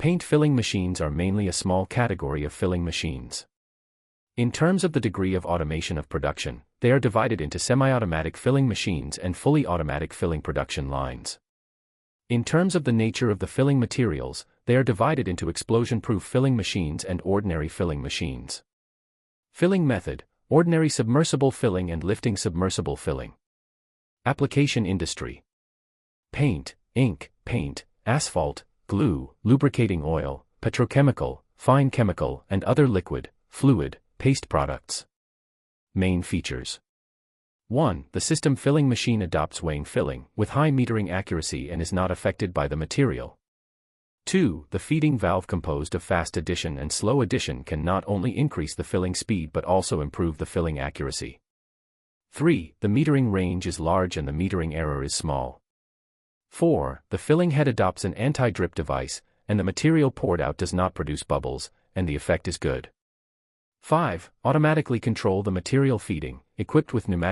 Paint filling machines are mainly a small category of filling machines. In terms of the degree of automation of production, they are divided into semi-automatic filling machines and fully automatic filling production lines. In terms of the nature of the filling materials, they are divided into explosion-proof filling machines and ordinary filling machines. Filling method: ordinary submersible filling and lifting submersible filling. Application industry: paint, ink, paint, asphalt, glue, lubricating oil, petrochemical, fine chemical, and other liquid, fluid, paste products. Main features: 1. The system filling machine adopts weighing filling with high metering accuracy and is not affected by the material. 2. The feeding valve composed of fast addition and slow addition can not only increase the filling speed but also improve the filling accuracy. 3. The metering range is large and the metering error is small. 4. The filling head adopts an anti-drip device, and the material poured out does not produce bubbles, and the effect is good. 5. Automatically control the material feeding, equipped with pneumatic